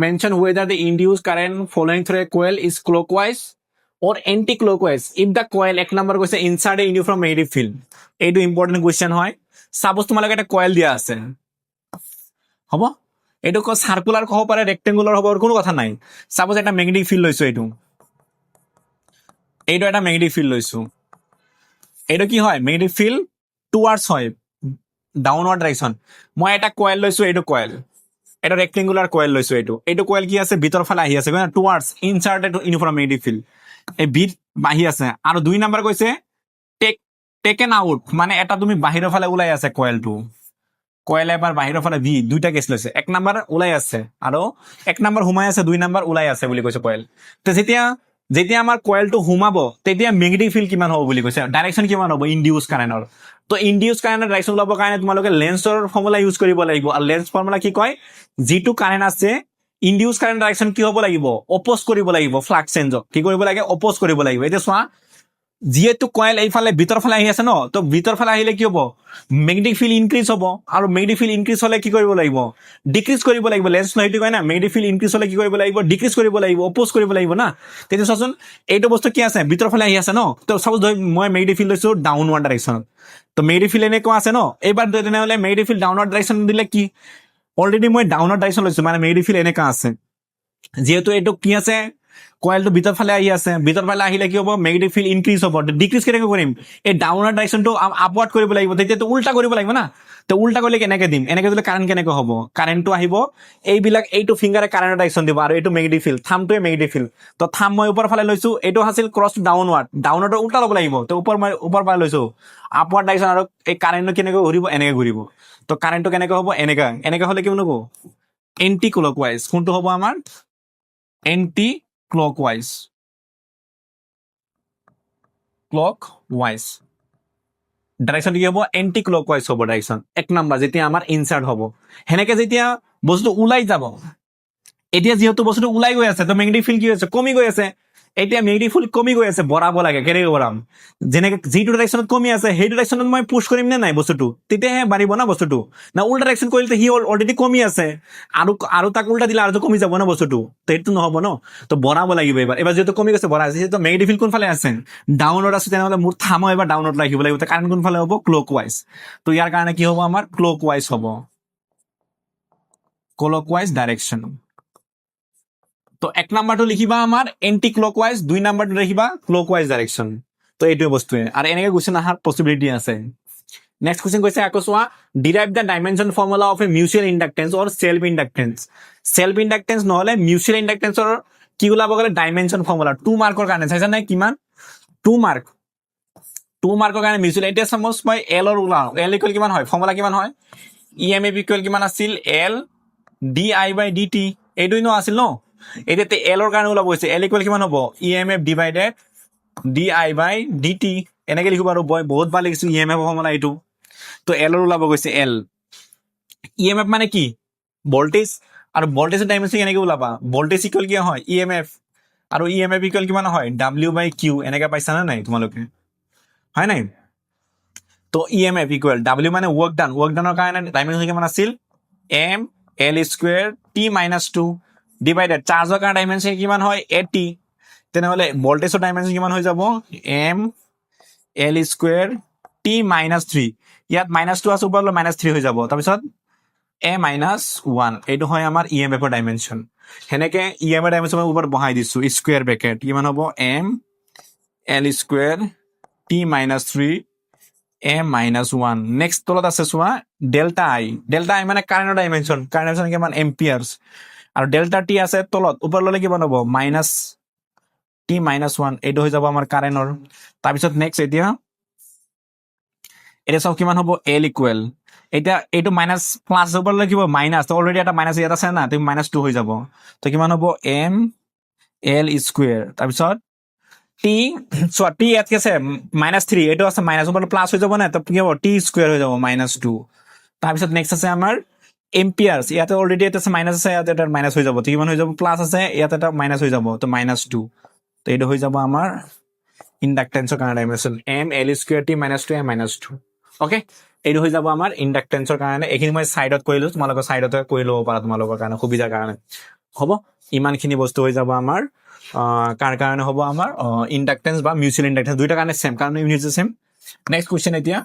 mention whether the induced current flowing through a coil is clockwise or anti-clockwise if the coil এক number কৈছে insert a uniform magnetic field এইটো important question হয় suppose তোমালোকে এটা coil দিয়া আছে হ'ব এইটো সার্কুলার হ'ব পাৰে ৰেক্টেঙ্গুলাৰ হ'ব কোনো কথা নাই সাপোজ এটা ম্যাগনেটিক ফিল্ড লৈছো এইটো এটা ম্যাগনেটিক ফিল্ড লৈছো এইটো কি হয় ম্যাগনেটিক ফিল্ড টুৱাৰ্ডছ হয় ডাউনৱাৰ্ড ডাইৰেকশন মই এটা কয়েল লৈছো এইটো কয়েল এটা ৰেক্টেঙ্গুলাৰ কয়েল লৈছো এইটো কয়েল কি আছে ভিতৰ ফালে আহি আছে টুৱাৰ্ডছ ইনচাৰ্টেড ইউনিফৰ্ম ম্যাগনেটিক ফিল্ড এই বিট আহি আছে আৰু 2 নম্বৰ কৈছে টেকেন আউট মানে এটা তুমি বাহিৰৰ ফালে ওলাই আছে কয়েলটো কয়েল এবাৰ বাহিৰৰ ফালে ভি দুইটা কেছ লৈছে 1 নম্বৰ ওলাই আছে আৰু 1 নম্বৰ সোমাই আছে 2 নম্বৰ ওলাই আছে বুলি কৈছে কয়েল তো যেতিয়া আমাৰ কয়েলটো সোমাব তেতিয়া ম্যাগনেটিক ফিল্ড কিমান হ'ব বুলি কৈছে ডাইৰেকশন কিমান হ'ব ইনডিউস কাৰেন্টৰ তো ইনডিউস কাৰেন্টৰ ডাইৰেকশন ল'ব কাৰণে তোমালোকে লেন্সৰ ফৰ্মুলা ইউজ কৰিব লাগিব আৰু লেন্স ফৰ্মুলা কি কয় যেটো কাৰেন্ট আছে ইনডিউস কাৰেন্ট ডাইৰেকশন কি হ'ব লাগিব অপোজ কৰিব লাগিব ফ্লাক্স চেঞ্জক কি কৰিব লাগে অপোজ কৰিব লাগিব এতিয়া চোৱা যেহেতু কয়েল এইফালে ভিতৰ ফালে আহি আছে ন তো ভিতৰ ফালে আহিলে কি হ'ব ম্যাগনেটিক ফিল্ড ইনক্ৰিজ হ'ব আৰু ম্যাগনেটিক ফিল্ড ইনক্ৰিজ হলে কি কৰিব লাগিব ডিক্ৰিজ কৰিব লাগিব লেন্স নহিটো কয় না ম্যাগনেটিক ফিল্ড ইনক্ৰিজ হলে কি কৰিব লাগিব ডিক্ৰিজ কৰিব লাগিব অপোজ কৰিব লাগিব না তেতিয়া চোৱাচোন এইটো বস্তু কি আছে ভিতৰ ফালে আহি আছে ন তো সাপোজ মই ম্যাগনেটিক ফিল্ড লৈছো ডাউনৱাৰ্ড ডাইৰেকশনত তো ম্যাগনেটিক ফিল্ড এনেকুৱা আছে ন এইবাৰ তেনেহলে ম্যাগনেটিক ফিল্ড ডাউনৱাৰ্ড ডাইৰেকশন দিলে কি অলৰেডি মই ডাউনৱাৰ্ড ডাইৰেকশন লৈছো মানে ম্যাগনেটিক ফিল্ড এনেকুৱা আছে যেহেতু এইটো কি আছে কয়েলটো ভিতৰ ফালে আহি আছে ভিতৰ ফালে আহিলে কি হ'ব ম্যাগনেটিক ফিল্ড ইনক্ৰিজ হ'ব ডিক্ৰিজ কেনেকৈ কৰিম এই ডাউনৱাৰ্ড ডাইৰেকশনটো আপৱাৰ্ড কৰিব লাগিব তেতিয়াতো উল্টা কৰিব লাগিব না তো উল্টা কৰিলে কেনেকৈ দিম এনেকৈ দিলে কাৰেন্ট কেনেকৈ হ'ব কাৰেন্টটো আহিব এইবিলাক এইটো ফিংগাৰে কাৰেন্টৰ ডাইৰেকশন দিব আৰু এইটো ম্যাগনেটিক ফিল্ড থামটোৱে ম্যাগনেটিক ফিল্ড তো থাম মই ওপৰ ফালে লৈছো এইটো আছিল ক্ৰছ ডাউনৱাৰ্ডৰ উল্টা ল'ব লাগিব তো ওপৰ ফালে লৈছো আপৱাৰ্ড ডাইৰেকশন আৰু এই কাৰেন্টটো কেনেকৈ ঘূৰিব এনেকৈ ঘূৰিব তো কাৰেন্টটো কেনেকৈ হ'ব এনেকৈ হ'লে কি হ'ব এন্টি ক্লকৱাইজ কোনটো হ'ব আমাৰ এন্টি clockwise ডাইৰেকশন কি হ'ব এন্টি ক্লকৱাইজ হ'ব ডাইৰেকশন 1 নম্বৰ যেতিয়া আমাৰ ইনসাৰ্ট হ'ব হেনেকে যেতিয়া বস্তু ওলাই যাব এতিয়া যেহেতু বস্তুটো ওলাই গৈ আছে তো ম্যাগনেটিক ফিল্ড কি হৈছে কমি গৈ আছে এতিয়া ম্যাগনেটিক ফিল্ড কমি গৈ আছে বঢ়াব লাগে কেনেকৈ বঢ়াম যেনেকৈ যিটো ডাইৰেকশনত কমি আছে সেই ডাইৰেকশনত মই পুশ কৰিম নে নাই বস্তুটো তেতিয়াহে বাঢ়িব না বস্তুটো না উল্টা ডাইৰেকশন কৰিলে হি অলৰেডি কমি আছে আৰু তাক উল্টা দিলে আৰু কমি যাব না বস্তুটো তো এইটো নহ'ব ন তো বঢ়াব লাগিব এবাৰ যেহেতু কমি গৈছে বঢ়াই আছে যেহেতু ম্যাগনেটিক ফিল্ড কোনফালে আছে ডাউনত আছে তেনেহ'লে মোৰ থামো এবাৰ ডাউনত ৰাখিব লাগিব কাৰেন্ট কোনফালে হ'ব ক্লকৱাইজ তো ইয়াৰ কাৰণে কি হ'ব আমাৰ ক্লকৱাইজ হ'ব ক্লকৱাইজ ডাইৰেকশন তো 1 নম্বৰটো লিখিবা আমাৰ এন্টি ক্লকৱাইজ 2 নম্বৰটো লিখিবা ক্লকৱাইজ ডাইৰেকশন তো এইটোৱে বস্তুৱে আৰু এনেকৈ কুৱেশ্যন অহাৰ পসিবিলিটি আছে নেক্সট কুৱেশ্যন কৈছে আকৌ চোৱা derive the dimension formula of a mutual inductance or self inductance নহলে মিউচুৱেল ইণ্ডাক্টেন্সৰ কি ওলাব গ'লে ডাইমেনশ্যন ফৰ্মুলা 2 মাৰ্কৰ কাৰণে চাইছা নাই কিমান 2 মাৰ্কৰ কাৰণে মিউচুৱেল এতিয়া সাপোজ মই এল ৰ ওলাও এল ইকুৱেল কিমান হয় ফৰ্মুলা কিমান হয় ইএমএফ ইকুৱেল কিমান আছিল এল ডি আই বাই ডি টি এইটোই ন আছিল ন এতিয়া এল ৰ কাৰণে ওলাব গৈছে এল ইকুৱেল কিমান হ'ব ইএমএফ ডিভাইডেড ডি আই বাই ডি টি এনেকৈ লিখিব আৰু বহুত ভাল লিখিছো ইএমএফ ফৰ্মুলা এইটো তো এল ৰ ওলাব গৈছে এল ইএমএফ মানে কি ভোল্টেজ আৰু ভোল্টেজৰ ডাইমেনশ্যন কেনেকৈ ওলাবা ভোল্টেজ ইকুৱেল কি হয় ইএমএফ আৰু ইএমএফ ইকুৱেল কিমান হয় ডাব্লিউ বাই কিউ এনেকৈ পাইছা নে নাই তোমালোকে হয় নাই তো ইএমএফ ইকুৱেল ডাব্লিউ মানে ৱৰ্ক ডানৰ কাৰণে ডাইমেনশ্যন কিমান আছিল M L square T minus 2 divided চাৰ্জৰ কাৰণে ডাইমেনশ্যন কিমান হয় এ টি তেনেহ'লে ভোল্টেজৰ ডাইমেনশ্যন কিমান হৈ যাব M L square T minus 3 ইয়াত -2 আছে ওপৰলৈ -3 হৈ যাব তাৰপিছত এ মাইনাছ 1 এইটো হয় আমাৰ ইএমএফৰ ডাইমেনশ্যন সেনেকে ইএমএফ ডাইমেনশ্যন ওপৰত বহাই দিছো স্কুৱেৰ ব্ৰেকেট কিমান হ'ব M L square T minus 3 A minus 1 next তলত আছে চোৱা ডেল্টা আই মানে কাৰেণ্টৰ ডাইমেনশ্যন কিমান এম্পিয়াৰ্ছ আৰু ডেল্টা টি আছে তলত ওপৰ ল'লে কিমান হ'ব টি মাইনাছ 1 এইটো হৈ যাব আমাৰ কাৰেণ্টৰ তাৰপিছত নেক্সট এতিয়া চাওক কিমান হ'ব এল ইকুৱেল এতিয়া এইটো মাইনাছ প্লাছ ওপৰ ল'লে কি হ'ব মাইনাছ অলৰেডি এটা মাইনাছ ইয়াত আছে না তুমি -2 হৈ যাব তো কিমান হ'ব এম এল স্কুৱেৰ তাৰপিছত টি চোৱা টি ইয়াত কি আছে -3 এইটো আছে মাইনাছ ওপৰ প্লাছ হৈ যাব না তো কি হ'ব টি স্কুৱেৰ হৈ যাব -2 তাৰপিছত নেক্সট আছে আমাৰ এম্পিয়াৰ্ছ ইয়াতে অলৰেডি এটা আছে মাইনাছ আছে ইয়াতে এটা মাইনাছ হৈ যাব তো কিমান হৈ যাব প্লাছ আছে ইয়াতে এটা মাইনাছ হৈ যাব তো -2 তো এইটো হৈ যাব আমাৰ ইণ্ডাক্টেন্সৰ কাৰণে dimension M L square T -2 A -2 okay এইটো হৈ যাব আমাৰ ইণ্ডাক্টেন্সৰ কাৰণে এইখিনি মই সাইডত কৰিলো তোমালোকৰ সাইডতে কৰি ল'ব পাৰা তোমালোকৰ কাৰণে সুবিধাৰ কাৰণে হ'ব ইমানখিনি বস্তু হৈ যাব আমাৰ কাৰ কাৰণে হ'ব আমাৰ ইণ্ডাকটেন্স বা মিউচুৱেল ইণ্ডাকটেন্স দুইটা কাৰণে সেম কাৰণ ইউনিট সেম নেক্সট কুৱেশ্যন এতিয়া